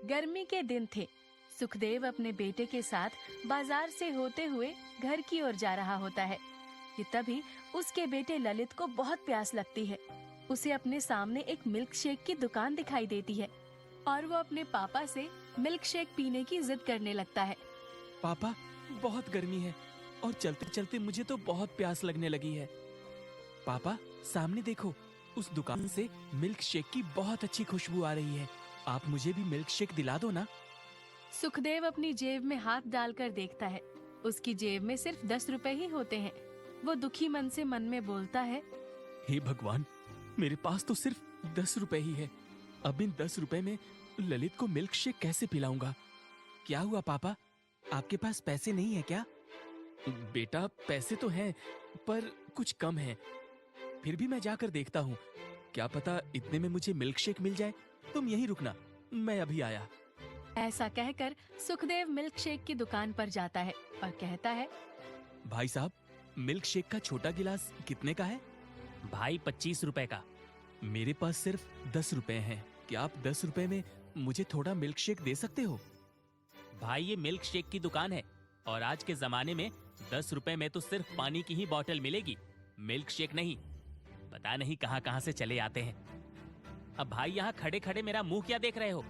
गर्मी के दिन थे। सुखदेव अपने बेटे के साथ बाजार से होते हुए घर की ओर जा रहा होता है कि तभी उसके बेटे ललित को बहुत प्यास लगती है। उसे अपने सामने एक मिल्क शेक की दुकान दिखाई देती है और वो अपने पापा से मिल्क शेक पीने की जिद करने लगता है। पापा, बहुत गर्मी है और चलते चलते मुझे तो बहुत प्यास लगने लगी है। पापा, सामने देखो, उस दुकान से मिल्क शेक की बहुत अच्छी खुशबू आ रही है। आप मुझे भी मिल्क शेक दिला दो ना। सुखदेव अपनी जेब में हाथ डालकर देखता है। उसकी जेब में सिर्फ 10 रुपए ही होते हैं। वो दुखी मन से मन में बोलता है, हे भगवान, मेरे पास तो सिर्फ 10 रुपए ही है। अब इन 10 रुपए में ललित को मिल्क शेक कैसे पिलाऊंगा? क्या हुआ पापा, आपके पास पैसे नहीं है क्या? बेटा, पैसे तो हैं, पर कुछ कम है। फिर भी मैं जाकर देखता हूँ, क्या पता इतने में मुझे मिल्क शेक मिल जाए। तुम यहीं रुकना, मैं अभी आया। ऐसा कहकर सुखदेव मिल्क शेक की दुकान पर जाता है और कहता है, भाई साहब, मिल्क शेक का छोटा गिलास कितने का है? भाई 25 रुपए का। मेरे पास सिर्फ 10 रुपए हैं। क्या आप 10 रुपए में मुझे थोड़ा मिल्क शेक दे सकते हो? भाई, ये मिल्क शेक की दुकान है और आज के जमाने में 10 रुपए में तो सिर्फ पानी की ही बोतल मिलेगी, मिल्क शेक नहीं। पता नहीं कहां कहां से चले आते हैं। अब भाई, यहाँ खड़े खड़े मेरा मुंह क्या देख रहे हो?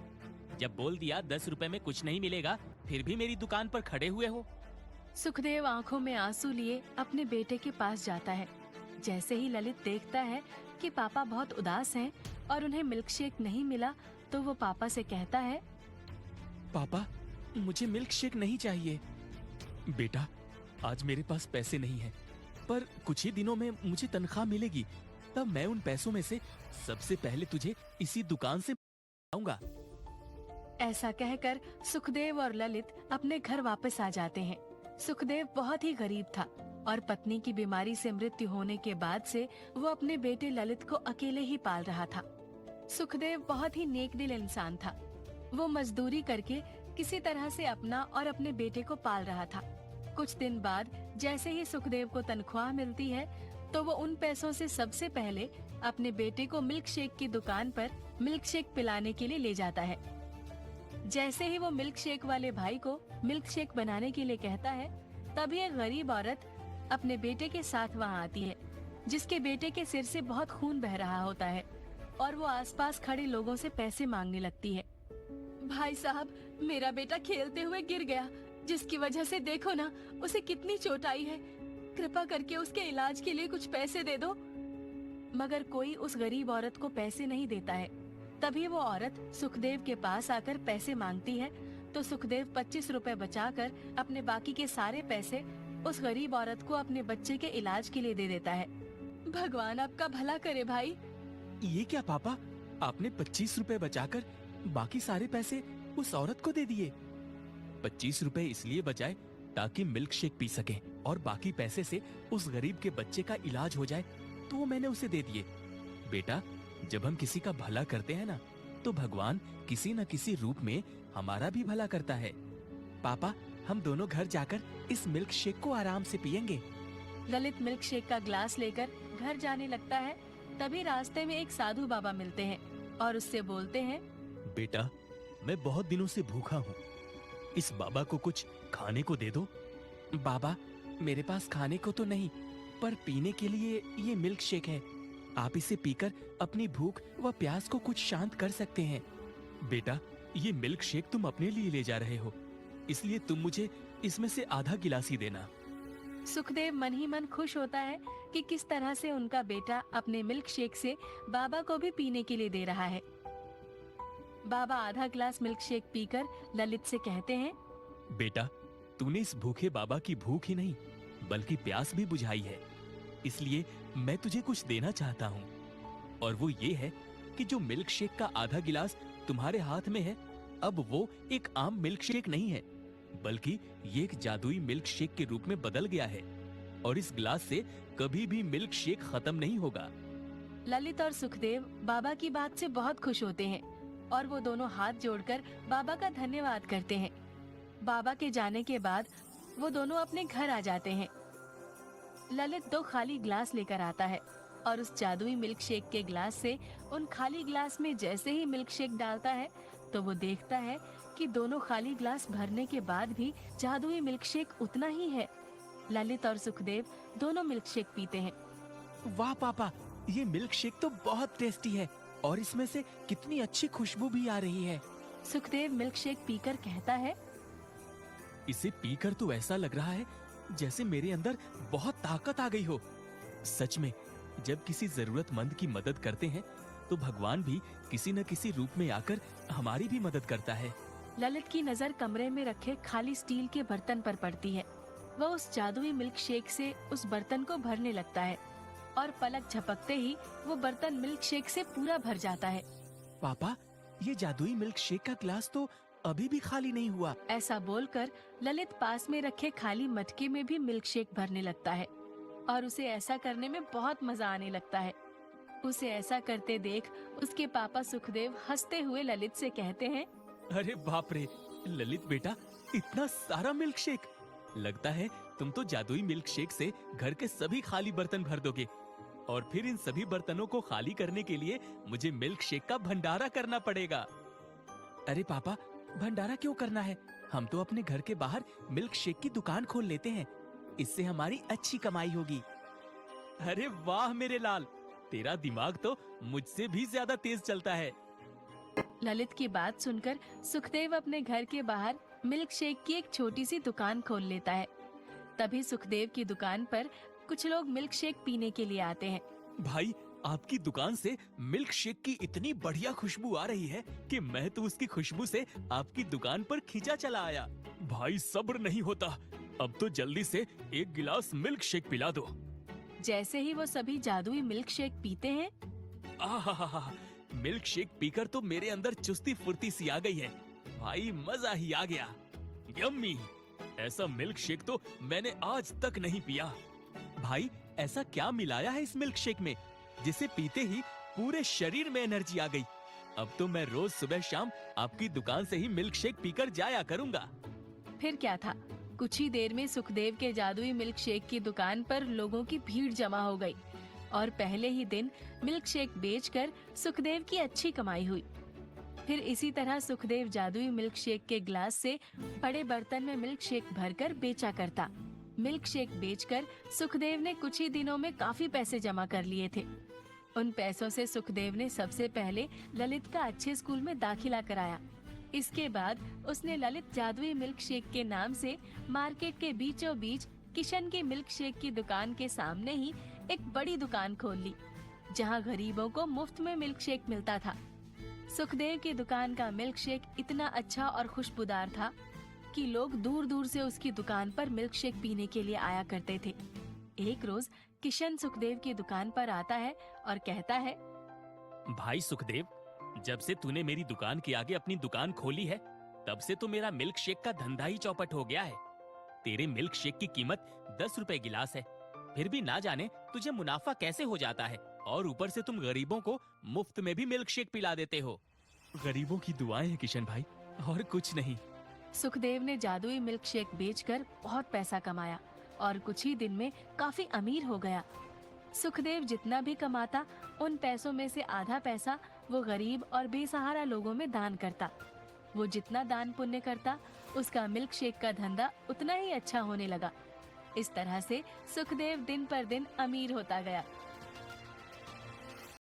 जब बोल दिया 10 रुपए में कुछ नहीं मिलेगा, फिर भी मेरी दुकान पर खड़े हुए हो। सुखदेव आंखों में आंसू लिए अपने बेटे के पास जाता है। जैसे ही ललित देखता है कि पापा बहुत उदास हैं और उन्हें मिल्क शेक नहीं मिला, तो वो पापा से कहता है, पापा, मुझे मिल्क शेक नहीं चाहिए। बेटा, आज मेरे पास पैसे नहीं हैं, पर कुछ ही दिनों में मुझे तनख्वाह मिलेगी। तब मैं उन पैसों में से सबसे पहले तुझे इसी दुकान से लाऊंगा। ऐसा कहकर सुखदेव और ललित अपने घर वापस आ जाते हैं। सुखदेव बहुत ही गरीब था और पत्नी की बीमारी से मृत्यु होने के बाद से वो अपने बेटे ललित को अकेले ही पाल रहा था। सुखदेव बहुत ही नेकदिल इंसान था। वो मजदूरी करके किसी तरह से अपना और अपने बेटे को पाल रहा था। कुछ दिन बाद जैसे ही सुखदेव को तनख्वाह मिलती है, तो वो उन पैसों से सबसे पहले अपने बेटे को मिल्क शेक की दुकान पर मिल्क शेक पिलाने के लिए ले जाता है। जैसे ही वो मिल्क शेक वाले भाई को मिल्क शेक बनाने के लिए कहता है, तभी एक गरीब औरत अपने बेटे के साथ वहाँ आती है, जिसके बेटे के सिर से बहुत खून बह रहा होता है और वो आसपास खड़े लोगों से पैसे मांगने लगती है। भाई साहब, मेरा बेटा खेलते हुए गिर गया, जिसकी वजह से देखो ना, उसे कितनी चोट आई है। कृपा करके उसके इलाज के लिए कुछ पैसे दे दो। मगर कोई उस गरीब औरत को पैसे नहीं देता है। तभी वो औरत सुखदेव के पास आकर पैसे मांगती है, तो सुखदेव 25 रुपए बचाकर अपने बाकी के सारे पैसे उस गरीब औरत को अपने बच्चे के इलाज के लिए दे देता है। भगवान आपका भला करे भाई। ये क्या पापा, आपने 25 रुपए बचाकर बाकी सारे पैसे उस औरत को दे दिए? 25 रुपए इसलिए बचाए ताकि मिल्क शेक पी सके और बाकी पैसे से उस गरीब के बच्चे का इलाज हो जाए, तो मैंने उसे दे दिए। बेटा, जब हम किसी का भला करते हैं ना, तो भगवान किसी न किसी रूप में हमारा भी भला करता है। पापा, हम दोनों घर जाकर इस मिल्क शेक को आराम से पियेंगे। ललित मिल्क शेक का ग्लास लेकर घर जाने लगता है। तभी रास्ते में एक साधु बाबा मिलते हैं और उससे बोलते हैं, बेटा, मैं बहुत दिनों से भूखा हूँ, इस बाबा को कुछ खाने को दे दो। बाबा, मेरे पास खाने को तो नहीं, पर पीने के लिए ये मिल्क शेक है। आप इसे पीकर अपनी भूख व प्यास को कुछ शांत कर सकते हैं। बेटा, ये मिल्क शेक तुम अपने लिए ले जा रहे हो, इसलिए तुम मुझे इसमें से आधा गिलास ही देना। सुखदेव मन ही मन खुश होता है कि किस तरह से उनका बेटा अपने मिल्क शेक से बाबा को भी पीने के लिए दे रहा है। बाबा आधा गिलास मिल्क शेक पीकर ललित से कहते हैं, बेटा, तूने इस भूखे बाबा की भूख ही नहीं बल्कि प्यास भी बुझाई है, इसलिए मैं तुझे कुछ देना चाहता हूँ। और वो ये है कि जो मिल्क शेक का आधा गिलास तुम्हारे हाथ में है, अब वो एक आम मिल्क शेक नहीं है, बल्कि ये एक जादुई मिल्क शेक के रूप में बदल गया है और इस गिलास से कभी भी मिल्क शेक खत्म नहीं होगा। ललित और सुखदेव बाबा की बात से बहुत खुश होते हैं और वो दोनों हाथ जोड़कर बाबा का धन्यवाद करते हैं। बाबा के जाने के बाद वो दोनों अपने घर आ जाते हैं। ललित 2 खाली ग्लास लेकर आता है और उस जादुई मिल्क शेक के ग्लास से उन खाली ग्लास में जैसे ही मिल्क शेक डालता है, तो वो देखता है कि दोनों खाली ग्लास भरने के बाद भी जादुई मिल्कशेक उतना ही है। ललित और सुखदेव दोनों मिल्कशेक पीते हैं। वाह पापा, ये मिल्क शेक तो बहुत टेस्टी है और इसमें से कितनी अच्छी खुशबू भी आ रही है। सुखदेव मिल्कशेक पीकर कहता है, इसे पीकर तो ऐसा लग रहा है जैसे मेरे अंदर बहुत ताकत आ गई हो। सच में, जब किसी जरूरतमंद की मदद करते हैं तो भगवान भी किसी न किसी रूप में आकर हमारी भी मदद करता है। ललित की नजर कमरे में रखे खाली स्टील के बर्तन पर पड़ती है। वह उस जादुई मिल्कशेक से उस बर्तन को भरने लगता है और पलक झपकते ही वो बर्तन मिल्कशेक से पूरा भर जाता है। पापा, ये जादुई मिल्क शेक का ग्लास तो अभी भी खाली नहीं हुआ। ऐसा बोलकर ललित पास में रखे खाली मटके में भी मिल्कशेक भरने लगता है और उसे ऐसा करने में बहुत मजा आने लगता है। उसे ऐसा करते देख उसके पापा सुखदेव हंसते हुए ललित से कहते हैं, अरे बाप रे, ललित बेटा, इतना सारा मिल्क शेक! लगता है तुम तो जादुई मिल्क शेक से घर के सभी खाली बर्तन भर दोगे और फिर इन सभी बर्तनों को खाली करने के लिए मुझे मिल्क शेक का भंडारा करना पड़ेगा। अरे पापा, भंडारा क्यों करना है? हम तो अपने घर के बाहर मिल्क शेक की दुकान खोल लेते हैं। इससे हमारी अच्छी कमाई होगी। अरे वाह मेरे लाल, तेरा दिमाग तो मुझसे भी ज्यादा तेज चलता है। ललित की बात सुनकर सुखदेव अपने घर के बाहर मिल्कशेक की एक छोटी सी दुकान खोल लेता है। तभी सुखदेव की दुकान पर कुछ लोग मिल्कशेक पीने के लिए आते हैं। भाई, आपकी दुकान से मिल्क शेक की इतनी बढ़िया खुशबू आ रही है कि मैं तो उसकी खुशबू से आपकी दुकान पर खींचा चला आया। भाई, सब्र नहीं होता, अब तो जल्दी से एक गिलास मिल्क शेक पिला दो। जैसे ही वो सभी जादुई मिल्कशेक पीते हैं, आहा, मिल्क शेक पीकर तो मेरे अंदर चुस्ती फुर्ती सी आ गई है। भाई, मजा ही आ गया। यम्मी, ऐसा मिल्क शेक तो मैंने आज तक नहीं पिया। भाई, ऐसा क्या मिलाया है इस मिल्क शेक में जिसे पीते ही पूरे शरीर में एनर्जी आ गई? अब तो मैं रोज सुबह शाम आपकी दुकान से ही मिल्क शेक पीकर जाया करूंगा। फिर क्या था, कुछ ही देर में सुखदेव के जादुई मिल्कशेक की दुकान पर लोगों की भीड़ जमा हो गई और पहले ही दिन मिल्कशेक बेचकर सुखदेव की अच्छी कमाई हुई। फिर इसी तरह सुखदेव जादुई मिल्कशेक के ग्लास से बड़े बर्तन में मिल्कशेक भरकर बेचा करता। मिल्कशेक बेचकर सुखदेव ने कुछ ही दिनों में काफी पैसे जमा कर लिए थे। उन पैसों से सुखदेव ने सबसे पहले ललित का अच्छे स्कूल में दाखिला कराया। इसके बाद उसने ललित जादुई मिल्कशेक के नाम से मार्केट के बीचों बीच किशन की मिल्कशेक की दुकान के सामने ही एक बड़ी दुकान खोल ली, जहां गरीबों को मुफ्त में मिल्कशेक मिलता था। सुखदेव की दुकान का मिल्कशेक इतना अच्छा और खुशबूदार था कि लोग दूर दूर से उसकी दुकान पर मिल्कशेक पीने के लिए आया करते थे। एक रोज किशन सुखदेव की दुकान पर आता है और कहता है, भाई सुखदेव, जब से तूने मेरी दुकान के आगे अपनी दुकान खोली है, तब से तो मेरा मिल्क शेक का धंधा ही चौपट हो गया है। तेरे मिल्क शेक की कीमत 10 रुपए गिलास है, फिर भी ना जाने तुझे मुनाफा कैसे हो जाता है, और ऊपर से तुम गरीबों को मुफ्त में भी मिल्क शेक पिला देते हो। गरीबों की दुआएं हैं किशन भाई, और कुछ नहीं। सुखदेव ने जादुई मिल्कशेक बेचकर बहुत पैसा कमाया और कुछ ही दिन में काफी अमीर हो गया। सुखदेव जितना भी कमाता, उन पैसों में से आधा पैसा वो गरीब और बेसहारा लोगों में दान करता। वो जितना दान पुण्य करता, उसका मिल्कशेक का धंधा उतना ही अच्छा होने लगा। इस तरह से सुखदेव दिन पर दिन अमीर होता गया।